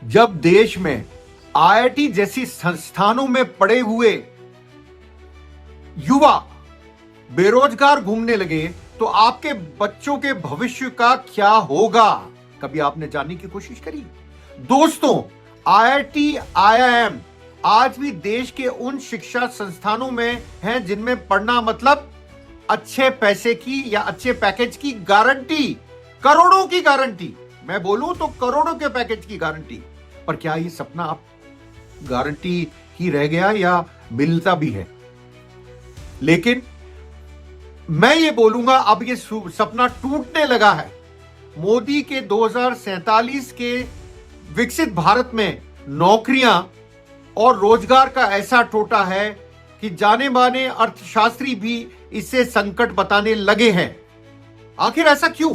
जब देश में आईआईटी जैसी संस्थानों में पढ़े हुए युवा बेरोजगार घूमने लगे तो आपके बच्चों के भविष्य का क्या होगा? कभी आपने जानने की कोशिश करी? दोस्तों, आईआईटी आईआईएम आज भी देश के उन शिक्षा संस्थानों में हैं जिनमें पढ़ना मतलब अच्छे पैसे की या अच्छे पैकेज की गारंटी, करोड़ों की गारंटी। मैं बोलूं तो करोड़ों के पैकेज की गारंटी। पर क्या ये सपना आप गारंटी ही रह गया या मिलता भी है? लेकिन मैं ये बोलूंगा अब ये सपना टूटने लगा है। मोदी के 2047 के विकसित भारत में नौकरियां और रोजगार का ऐसा टोटा है कि जाने माने अर्थशास्त्री भी इसे संकट बताने लगे हैं। आखिर ऐसा क्यों,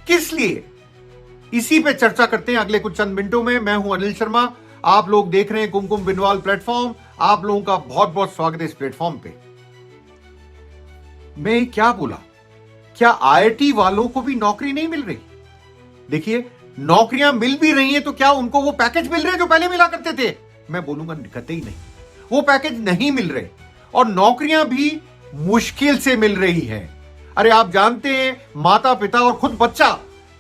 किस लिए? इसी पे चर्चा करते हैं अगले कुछ चंद मिनटों में। मैं हूं अनिल शर्मा, आप लोग देख रहे हैं कुमकुम बिनवाल प्लेटफॉर्म। आप लोगों का बहुत बहुत स्वागत है इस प्लेटफॉर्म पे। मैं क्या बोला, क्या आईआईटी वालों को भी नौकरी नहीं मिल रही? देखिए, नौकरियां मिल भी रही हैं तो क्या उनको वो पैकेज मिल रहे हैं जो पहले मिला करते थे? मैं बोलूंगा कतई नहीं, वो पैकेज नहीं मिल रहे और नौकरियां भी मुश्किल से मिल रही है। अरे आप जानते हैं माता पिता और खुद बच्चा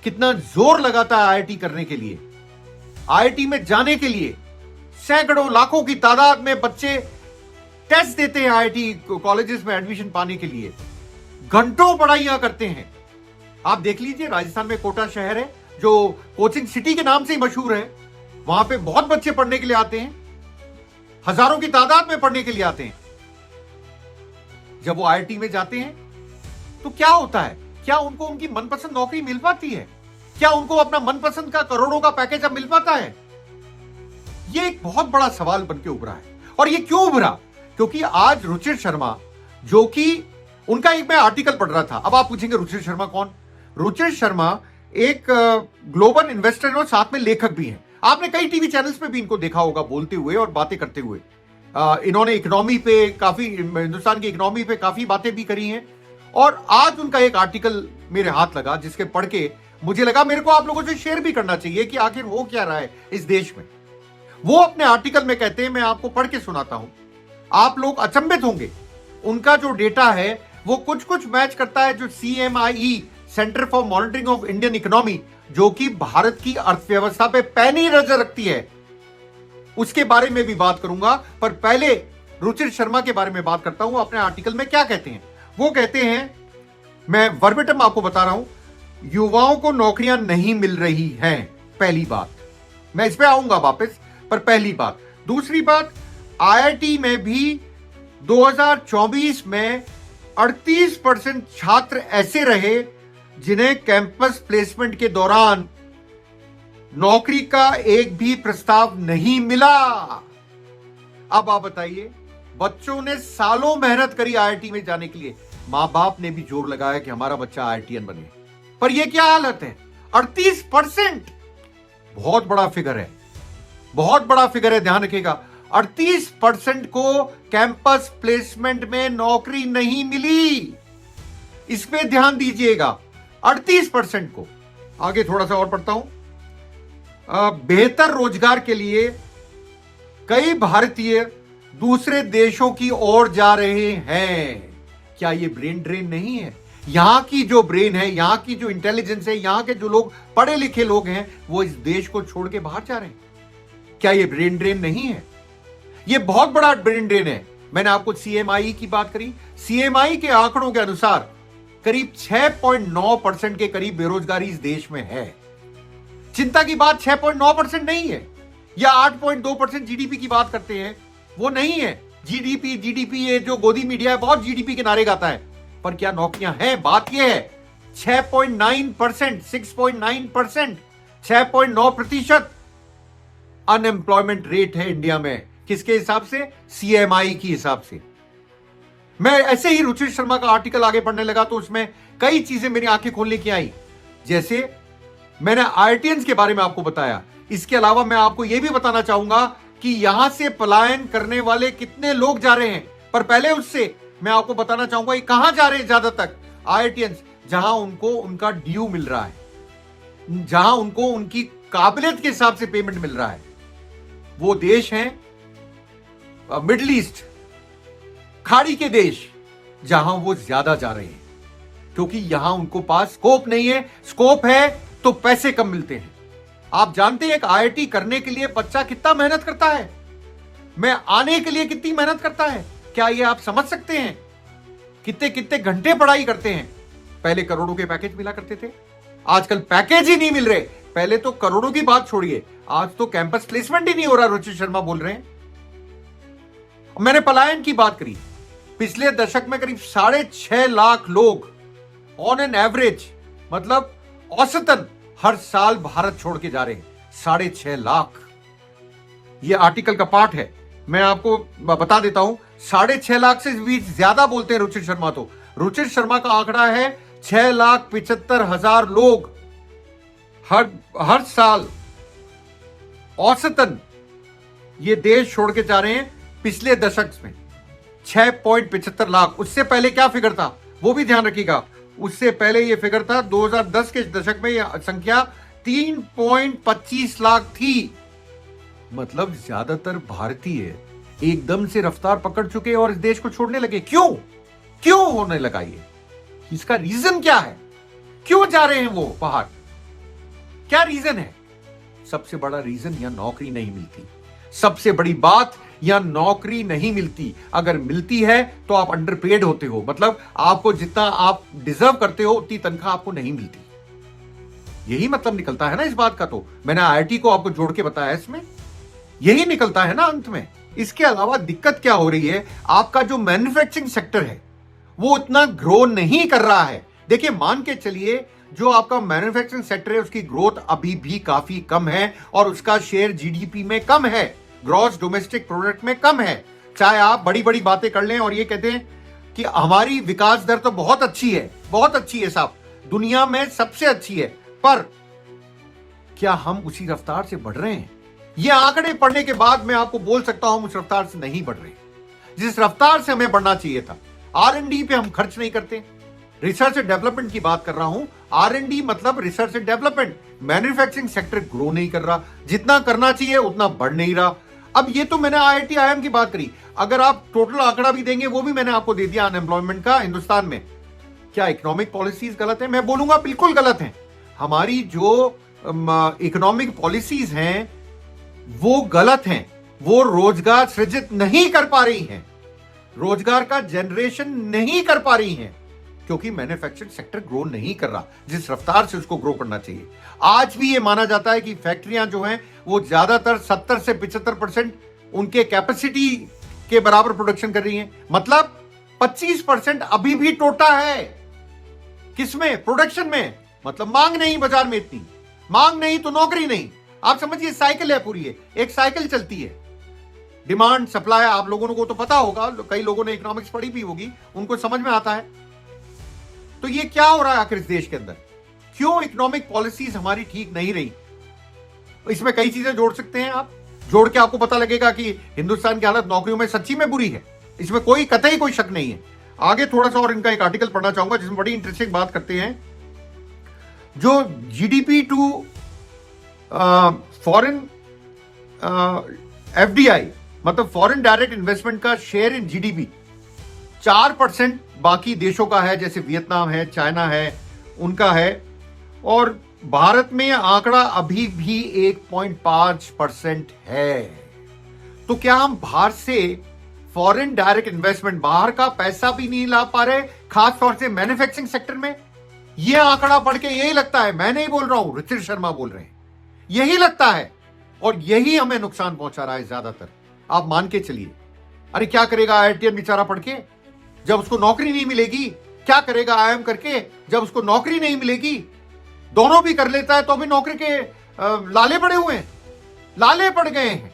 कितना जोर लगाता है आईआईटी करने के लिए। आईआईटी में जाने के लिए सैकड़ों लाखों की तादाद में बच्चे टेस्ट देते हैं आईआईटी कॉलेजेस में एडमिशन पाने के लिए, घंटों पढ़ाइयां करते हैं। आप देख लीजिए, राजस्थान में कोटा शहर है जो कोचिंग सिटी के नाम से ही मशहूर है। वहां पे बहुत बच्चे पढ़ने के लिए आते हैं, हजारों की तादाद में पढ़ने के लिए आते हैं। जब वो आईआईटी में जाते हैं तो क्या होता है? क्या उनको उनकी मनपसंद नौकरी मिल पाती है? क्या उनको अपना मनपसंद का करोड़ों का पैकेज अब मिल पाता है? ये एक बहुत बड़ा सवाल बनके उभरा है। और ये क्यों उभरा? क्योंकि आज रुचिर शर्मा, जो कि उनका एक मैं आर्टिकल पढ़ रहा था। अब आप पूछेंगे रुचिर शर्मा कौन? रुचिर शर्मा एक ग्लोबल इन्वेस्टर और साथ में लेखक भी हैं। आपने कई टीवी चैनल्स पे भी इनको देखा होगा बोलते हुए और बातें करते हुए। इन्होंने इकोनॉमी पे काफी, हिंदुस्तान की इकोनॉमी पे काफी बातें भी करी हैं। और आज उनका एक आर्टिकल मेरे हाथ लगा जिसके पढ़ के मुझे लगा मेरे को आप लोगों से शेयर भी करना चाहिए कि आखिर हो क्या रहा है इस देश में। वो अपने आर्टिकल में कहते हैं, मैं आपको पढ़ के सुनाता हूं, आप लोग अचंभित होंगे। उनका जो डेटा है वो कुछ कुछ मैच करता है जो CMIE, centre for monitoring of Indian economy, जो कि भारत की अर्थव्यवस्था पे पैनी नजर रखती है, उसके बारे में भी बात करूंगा। पर पहले रुचिर शर्मा के बारे में बात करता हूं। अपने आर्टिकल में क्या कहते हैं? वो कहते हैं, मैं वर्बेटम आपको बता रहा हूं, युवाओं को नौकरियां नहीं मिल रही हैं। पहली बात, मैं इस पे आऊंगा वापस, पर पहली बात। दूसरी बात, आईआईटी में भी 2024 में 38% छात्र ऐसे रहे जिन्हें कैंपस प्लेसमेंट के दौरान नौकरी का एक भी प्रस्ताव नहीं मिला। अब आप बताइए, बच्चों ने सालों मेहनत करी आईआईटी में जाने के लिए, मां बाप ने भी जोर लगाया कि हमारा बच्चा आईआईटीएन बने, पर यह क्या हालत है? 38%, बहुत बड़ा फिगर है, बहुत बड़ा फिगर है, ध्यान रखिएगा। 38% को कैंपस प्लेसमेंट में नौकरी नहीं मिली, इस पे ध्यान दीजिएगा। 38% को। आगे थोड़ा सा और पढ़ता हूं। बेहतर रोजगार के लिए कई भारतीय दूसरे देशों की ओर जा रहे हैं। क्या ये ब्रेन ड्रेन नहीं है? यहां की जो ब्रेन है, यहां की जो इंटेलिजेंस है, यहां के जो लोग पढ़े लिखे लोग हैं, वो इस देश को छोड़ के बाहर जा रहे हैं। क्या ये ब्रेन ड्रेन नहीं है? ये बहुत बड़ा ब्रेन ड्रेन है। मैंने आपको CMIE की बात करी। CMIE के आंकड़ों के अनुसार करीब 6.9% के करीब बेरोजगारी इस देश में है। चिंता की बात 6.9% नहीं है, या 8.2% GDP की बात करते हैं, वो नहीं है। GDP ये जो गोदी मीडिया है बहुत GDP के नारे गाता है, पर क्या नौकरियां हैं? बात यह है 6.9%, 6.9%, 6.9% अनएम्प्लॉयमेंट रेट है इंडिया में। किसके हिसाब से? CMIE की हिसाब से। मैं ऐसे ही रुचिर शर्मा का आर्टिकल आगे पढ़ने लगा तो उसमें कई चीजें मेरी आंखें खोलने की आई। जैसे मैंने आईआईटीएंस के बारे में आपको बताया। इसके अलावा मैं आपको यह भी बताना चाहूंगा कि यहां से पलायन करने वाले कितने लोग जा रहे हैं। पर पहले उससे मैं आपको बताना चाहूंगा ये कहां जा रहे हैं ज्यादा तक आईआईटीएंस, जहां उनको उनका ड्यू मिल रहा है, जहां उनको उनकी काबिलियत के हिसाब से पेमेंट मिल रहा है, वो देश हैं मिडिल ईस्ट, खाड़ी के देश, जहां वो ज्यादा जा रहे हैं, क्योंकि यहां उनको पास स्कोप नहीं है। स्कोप है तो पैसे कम मिलते हैं। आप जानते हैं एक आईआईटी करने के लिए बच्चा कितना मेहनत करता है, मैं आने के लिए कितनी मेहनत करता है, क्या ये आप समझ सकते हैं? कितने कितने घंटे पढ़ाई करते हैं। पहले करोड़ों के पैकेज मिला करते थे, आजकल पैकेज ही नहीं मिल रहे। पहले तो करोड़ों की बात छोड़िए, आज तो कैंपस प्लेसमेंट ही नहीं हो रहा। रुचि शर्मा बोल रहे हैं। मैंने पलायन की बात करी, पिछले दशक में करीब 6.5 लाख लोग ऑन एन एवरेज, मतलब औसतन हर साल भारत छोड़ के जा रहे हैं। 6.5 लाख, यह आर्टिकल का पार्ट है, मैं आपको बता देता हूं। 6.5 लाख से भी ज्यादा बोलते हैं रुचिर शर्मा। तो रुचिर शर्मा का आंकड़ा है 6,75,000 लोग हर साल औसतन ये देश छोड़ के जा रहे हैं। पिछले दशक में 6.75 लाख। उससे पहले क्या फिगर था वो भी ध्यान रखिएगा। उससे पहले ये फिगर था 2010 के दशक में यह संख्या 3.25 लाख थी। मतलब ज्यादातर भारतीय एकदम से रफ्तार पकड़ चुके और इस देश को छोड़ने लगे। क्यों होने लगा ये? इसका रीजन क्या है? क्यों जा रहे हैं वो बाहर? क्या रीजन है? सबसे बड़ा रीजन यहां नौकरी नहीं मिलती। सबसे बड़ी बात, यहां नौकरी नहीं मिलती। अगर मिलती है तो आप अंडरपेड होते हो, मतलब आपको जितना आप डिजर्व करते हो उतनी तनख्वाह आपको नहीं मिलती। यही मतलब निकलता है ना इस बात का। तो मैंने आईआईटी को आपको जोड़ के बताया, इसमें यही निकलता है ना अंत में। इसके अलावा दिक्कत क्या हो रही है, आपका जो मैन्युफैक्चरिंग सेक्टर है वो उतना ग्रो नहीं कर रहा है। देखिए, मान के चलिए जो आपका मैन्युफैक्चरिंग सेक्टर है उसकी ग्रोथ अभी भी काफी कम है और उसका शेयर जीडीपी में कम है, ग्रॉस डोमेस्टिक प्रोडक्ट में कम है। चाहे आप बड़ी बड़ी बातें कर लें और ये कहते हैं कि हमारी विकास दर तो बहुत अच्छी है, बहुत अच्छी है साहब, दुनिया में सबसे अच्छी है, पर क्या हम उसी रफ्तार से बढ़ रहे हैं? ये आंकड़े पढ़ने के बाद मैं आपको बोल सकता हूं हम उस रफ्तार से नहीं बढ़ रहे जिस रफ्तार से हमें बढ़ना चाहिए था। R&D पे हम खर्च नहीं करते। रिसर्च एंड डेवलपमेंट की बात कर रहा हूं। R&D मतलब research and development. Manufacturing sector grow नहीं कर रहा, जितना करना चाहिए उतना बढ़ नहीं रहा। अब ये तो मैंने IIT IIM की बात करी, अगर आप टोटल आंकड़ा भी देंगे वो भी मैंने आपको दे दिया अनएम्प्लॉयमेंट का हिंदुस्तान में। क्या इकोनॉमिक पॉलिसीज गलत है? मैं बोलूंगा बिल्कुल गलत है। हमारी जो इकोनॉमिक पॉलिसीज हैं वो गलत हैं, वो रोजगार सृजित नहीं कर पा रही हैं, रोजगार का जनरेशन नहीं कर पा रही हैं, क्योंकि मैन्युफैक्चरिंग सेक्टर ग्रो नहीं कर रहा जिस रफ्तार से उसको ग्रो करना चाहिए। आज भी ये माना जाता है कि फैक्ट्रियां जो हैं वो ज्यादातर 70 से 75% उनके कैपेसिटी के बराबर प्रोडक्शन कर रही हैं। मतलब 25% अभी भी टोटा है। किसमें? प्रोडक्शन में। मतलब मांग नहीं, बाजार में इतनी मांग नहीं तो नौकरी नहीं। आप समझिए साइकिल है पूरी, है एक साइकिल चलती है, डिमांड सप्लाई। आप लोगों को तो पता होगा, कई लोगों ने इकोनॉमिक्स पढ़ी भी होगी, उनको समझ में आता है। तो ये क्या हो रहा है आखिर इस देश के अंदर? क्यों इकोनॉमिक पॉलिसीज हमारी ठीक नहीं रही? इसमें कई चीजें जोड़ सकते हैं आप, जोड़ के आपको पता लगेगा कि हिंदुस्तान की हालत नौकरियों में सच्ची में बुरी है। इसमें कोई कतई कोई शक नहीं है। आगे थोड़ा सा और इनका एक आर्टिकल पढ़ना चाहूंगा जिसमें बड़ी इंटरेस्टिंग बात करते हैं। जो जीडीपी टू फॉरेन FDI मतलब फॉरेन डायरेक्ट इन्वेस्टमेंट का शेयर इन जीडीपी 4% बाकी देशों का है, जैसे वियतनाम है, चाइना है, उनका है। और भारत में आंकड़ा अभी भी 1.5% है। तो क्या हम बाहर से फॉरेन डायरेक्ट इन्वेस्टमेंट, बाहर का पैसा भी नहीं ला पा रहे, खासतौर से मैन्युफैक्चरिंग सेक्टर में? यह आंकड़ा पढ़ के यही लगता है, मैं नहीं बोल रहा हूं, रुचिर शर्मा बोल रहे हैं, यही लगता है। और यही हमें नुकसान पहुंचा रहा है ज्यादातर। आप मान के चलिए। अरे क्या करेगा IITian बेचारा पढ़ के जब उसको नौकरी नहीं मिलेगी? क्या करेगा IIM करके जब उसको नौकरी नहीं मिलेगी? दोनों भी कर लेता है तो भी नौकरी के लाले पड़े हुए हैं, लाले पड़ गए हैं।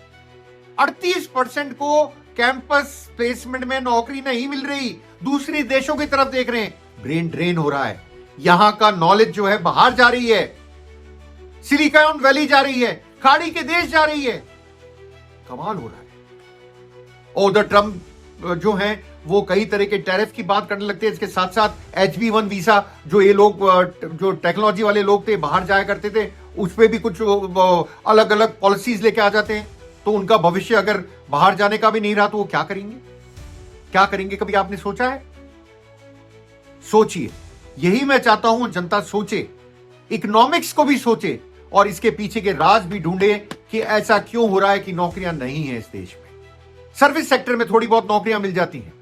38% को कैंपस प्लेसमेंट में नौकरी नहीं मिल रही, दूसरे देशों की तरफ देख रहे हैं, ब्रेन ड्रेन हो रहा है। यहां का नॉलेज जो है बाहर जा रही है, सिलिकॉन वैली जा रही है, खाड़ी के देश जा रही है। कमाल हो रहा है। और द ट्रम्प जो है वो कई तरह के टैरिफ की बात करने लगते हैं। इसके साथ साथ HB1 वीसा, जो ये लोग जो टेक्नोलॉजी वाले लोग थे बाहर जाया करते थे, उस पर भी कुछ अलग अलग पॉलिसीज लेके आ जाते हैं, तो उनका भविष्य अगर बाहर जाने का भी नहीं रहा तो वो क्या करेंगे? क्या करेंगे, कभी आपने सोचा है? सोचिए। यही मैं चाहता हूं, जनता सोचे, इकोनॉमिक्स को भी सोचे और इसके पीछे के राज भी ढूंढे कि ऐसा क्यों हो रहा है कि नौकरियां नहीं है इस देश में। सर्विस सेक्टर में थोड़ी बहुत नौकरियां मिल जाती हैं,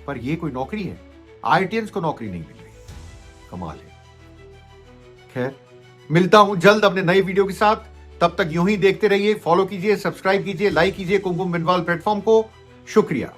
पर यह कोई नौकरी है? आईआईटियंस को नौकरी नहीं मिल रही, कमाल है। खैर, मिलता हूं जल्द अपने नए वीडियो के साथ। तब तक यूं ही देखते रहिए, फॉलो कीजिए, सब्सक्राइब कीजिए, लाइक कीजिए कुमकुम बिनवाल प्लेटफॉर्म को। शुक्रिया।